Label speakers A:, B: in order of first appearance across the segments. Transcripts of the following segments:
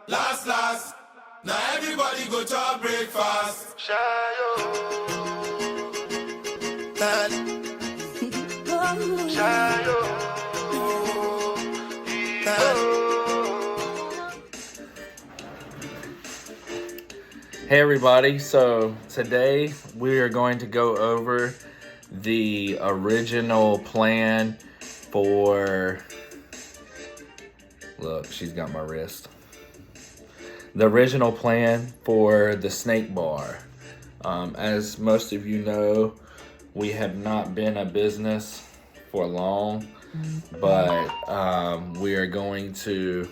A: Last. Now everybody go to breakfast.
B: Hey everybody, so today we are going to go over the original plan for, look, she's got my wrist. The original plan for the snake bar. As most of you know, we have not been a business for long, but we are going to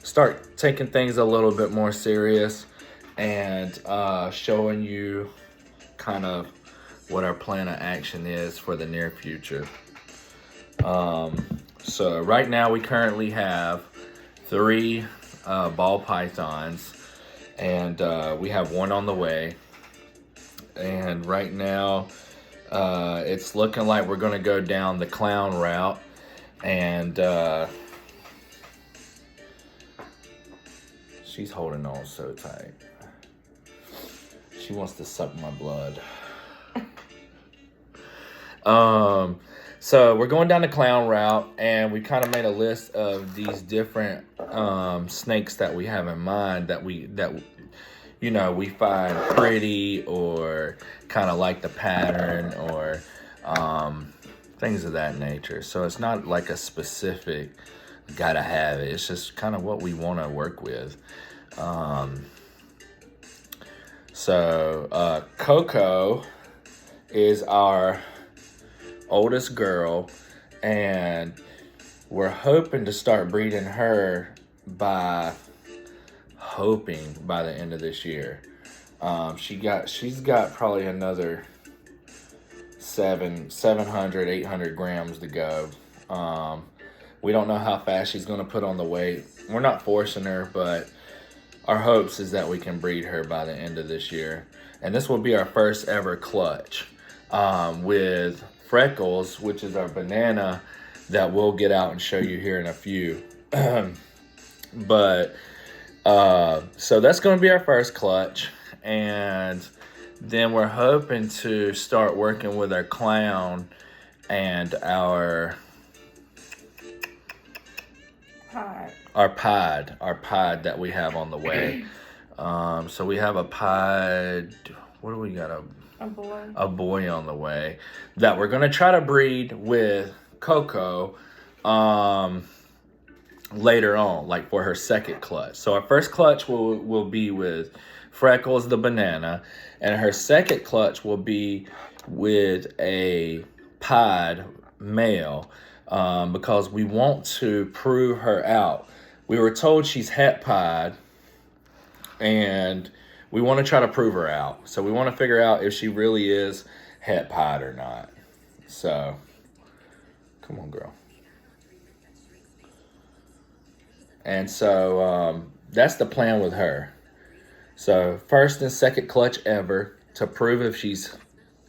B: start taking things a little bit more serious and showing you kind of what our plan of action is for the near future. So right now we currently have 3 ball pythons, and we have 1 on the way. And right now it's looking like we're going to go down the clown route, and she's holding on so tight. She wants to suck my blood. So we're going down the clown route, and we kind of made a list of these different snakes that we have in mind that we find pretty or kind of like the pattern or things of that nature. So it's not like a specific gotta have it. It's just kind of what we want to work with. So Coco is our oldest girl, and we're hoping to start breeding her by the end of this year. She's got probably another 700, 800 grams to go. We don't know how fast she's going to put on the weight. We're not forcing her, but our hopes is that we can breed her by the end of this year. And this will be our first ever clutch with Freckles, which is our banana that we'll get out and show you here in a few. But so that's going to be our first clutch. And then we're hoping to start working with our clown and our pod that we have on the way. So we have a pod. What do we got? A boy on the way that we're gonna try to breed with Coco later on, like for her second clutch. So our first clutch will be with Freckles the banana, and her second clutch will be with a pod male, because we want to prove her out. We were told she's het pod, and we want to try to prove her out. So we want to figure out if she really is het pod or not. So, come on, girl. And so that's the plan with her. So first and second clutch ever to prove if she's,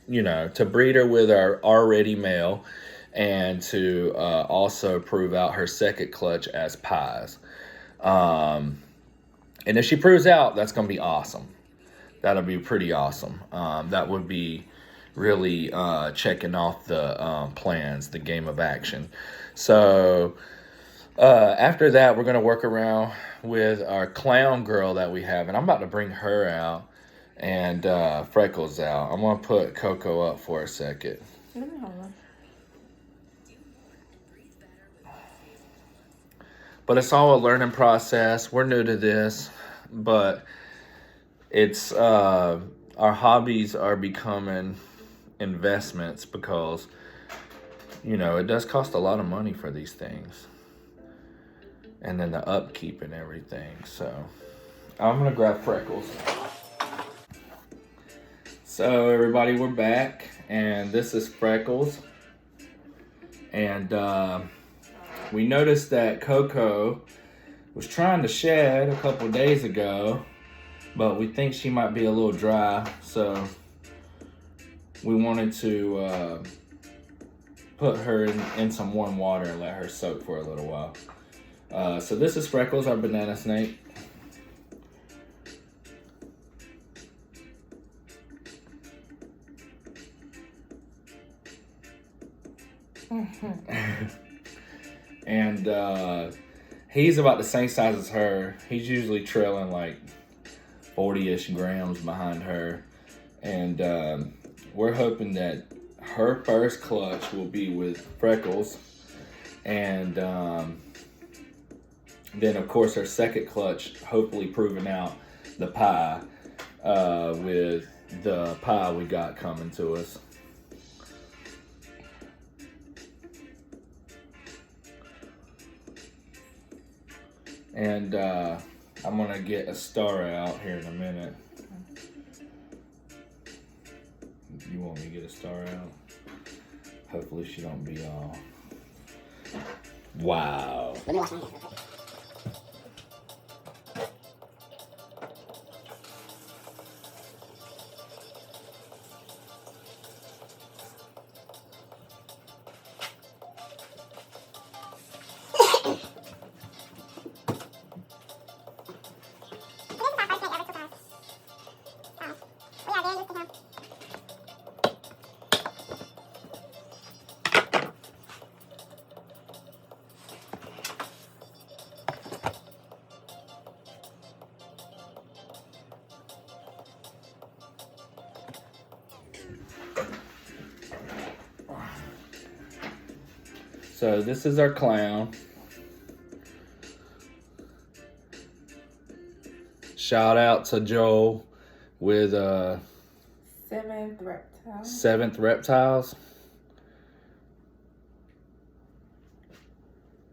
B: to breed her with our already male, and to also prove out her second clutch as pies. And if she proves out, that's going to be awesome. That'll be pretty awesome. That would be really checking off the plans, the game of action. So after that, we're going to work around with our clown girl that we have. And I'm about to bring her out and Freckles out. I'm going to put Coco up for a second. But it's all a learning process. We're new to this, but it's our hobbies are becoming investments because, it does cost a lot of money for these things. And then the upkeep and everything. So I'm going to grab Freckles. So everybody, we're back, and this is Freckles. And we noticed that Coco was trying to shed a couple days ago, but we think she might be a little dry, so we wanted to put her in some warm water and let her soak for a little while. So this is Freckles, our banana snake. And he's about the same size as her. He's usually trailing like 40-ish grams behind her. And we're hoping that her first clutch will be with Freckles. And then, of course, her second clutch, hopefully proving out the pie with the pie we got coming to us. And I'm going to get Astara out here in a minute. You want me to get Astara out? Hopefully she don't be all... Wow.
C: Let me wash my hands.
B: So this is our clown. Shout out to Joel with Seventh Reptiles.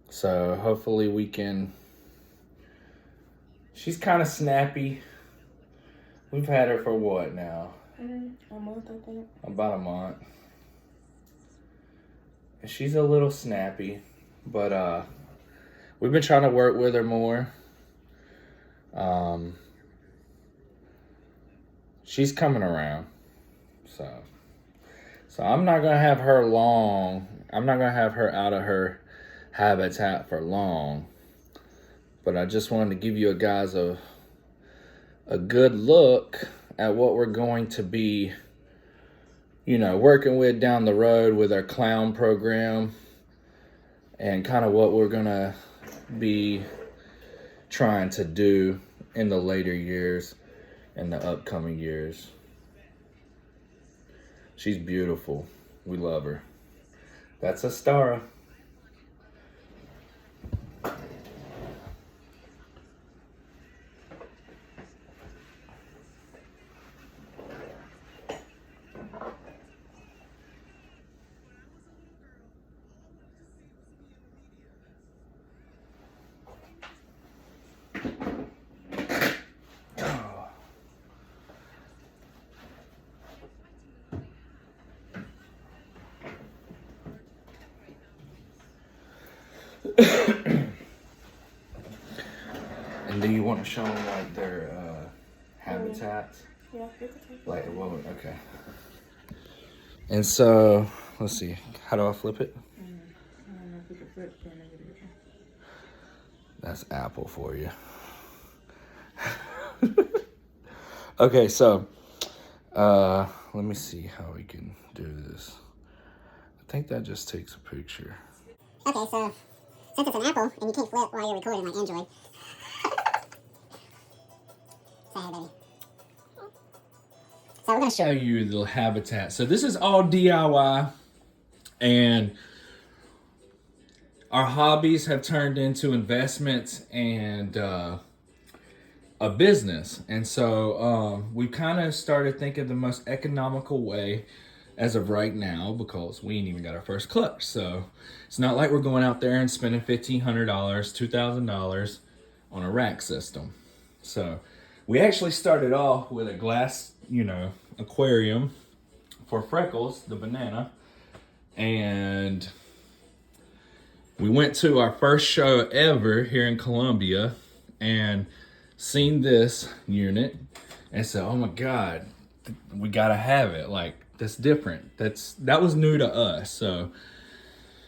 B: So hopefully we can... She's kind of snappy. We've had her for what now?
D: A month, I think.
B: About a month. And she's a little snappy, but we've been trying to work with her more. She's coming around. So I'm not gonna have her long. I'm not gonna have her out of her habitat for long. But I just wanted to give you guys a good look at what we're going to be, working with down the road with our clown program, and kind of what we're gonna be trying to do in the later years, in the upcoming years. She's beautiful. We love her. That's Astara. And do you want to show them like their habitats?
D: Yeah, you can take
B: Like, well, okay. And so, let's see. How do I flip it?
D: I don't know if you can flip for another video.
B: That's Apple for you. Okay, so let me see how we can do this. I think that just takes a picture.
C: Okay, so since it's an Apple and you can't flip while you're recording like Android. Say hey, baby. So we're gonna
B: Show you the habitat. So this is all DIY, and our hobbies have turned into investments and a business. And so we've kind of started thinking the most economical way as of right now, because we ain't even got our first clutch. So it's not like we're going out there and spending $1,500, $2,000 on a rack system. So we actually started off with a glass, aquarium for Freckles, the banana. And we went to our first show ever here in Columbia and seen this unit and said, oh my God, we gotta have it. Like, that's different. That was new to us. So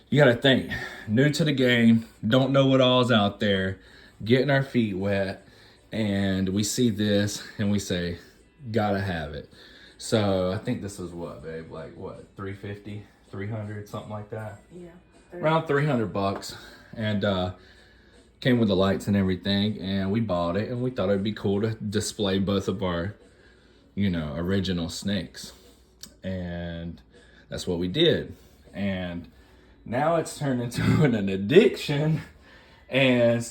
B: you gotta think, new to the game, don't know what all's out there, getting our feet wet, and we see this and we say, gotta have it. So I think this was what, babe? Like what, $350, $300, something like that.
D: Yeah.
B: Around $300, and came with the lights and everything. And we bought it, and we thought it'd be cool to display both of our, you know, original snakes, and that's what we did. And now it's turned into an addiction, and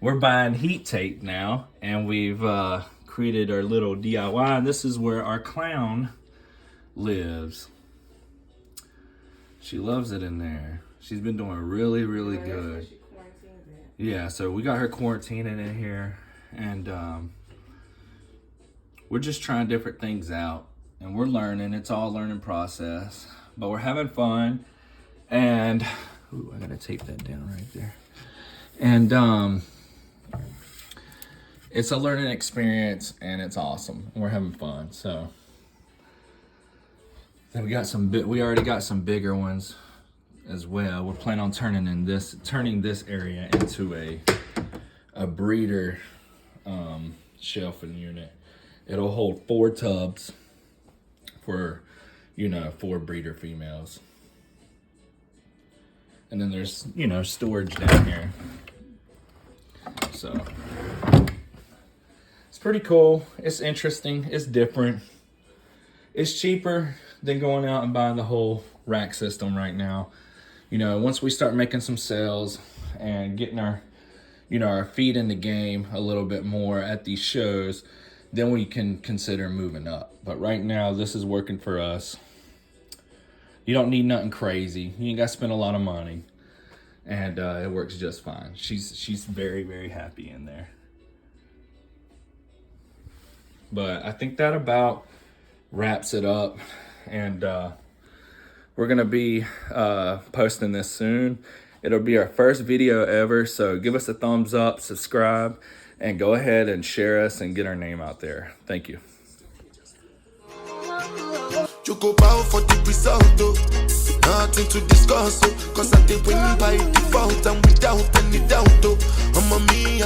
B: we're buying heat tape now, and we've created our little DIY, and this is where our clown lives. She loves it in there. She's been doing really, really good. Yeah, so we got her quarantining in here, and we're just trying different things out, and we're learning. It's all a learning process, but we're having fun. And ooh, I gotta tape that down right there. And it's a learning experience, and it's awesome. We're having fun. So then we got we already got some bigger ones as well. We're planning on turning this area into a breeder shelving unit. It'll hold 4 tubs for, you know, 4 breeder females. And then there's, you know, storage down here. So it's pretty cool. It's interesting. It's different. It's cheaper than going out and buying the whole rack system right now. You know, once we start making some sales and getting our, you know, our feet in the game a little bit more at these shows, then we can consider moving up. But right now, this is working for us. You don't need nothing crazy. You ain't got to spend a lot of money. And it works just fine. She's very, very happy in there. But I think that about wraps it up. And we're going to be posting this soon. It'll be our first video ever. So give us a thumbs up, subscribe, and go ahead and share us and get our name out there. Thank you.
A: You go bow for the result, though. Nothing to discuss, oh. Cause I did win by default and without any doubt, oh. I'm a me.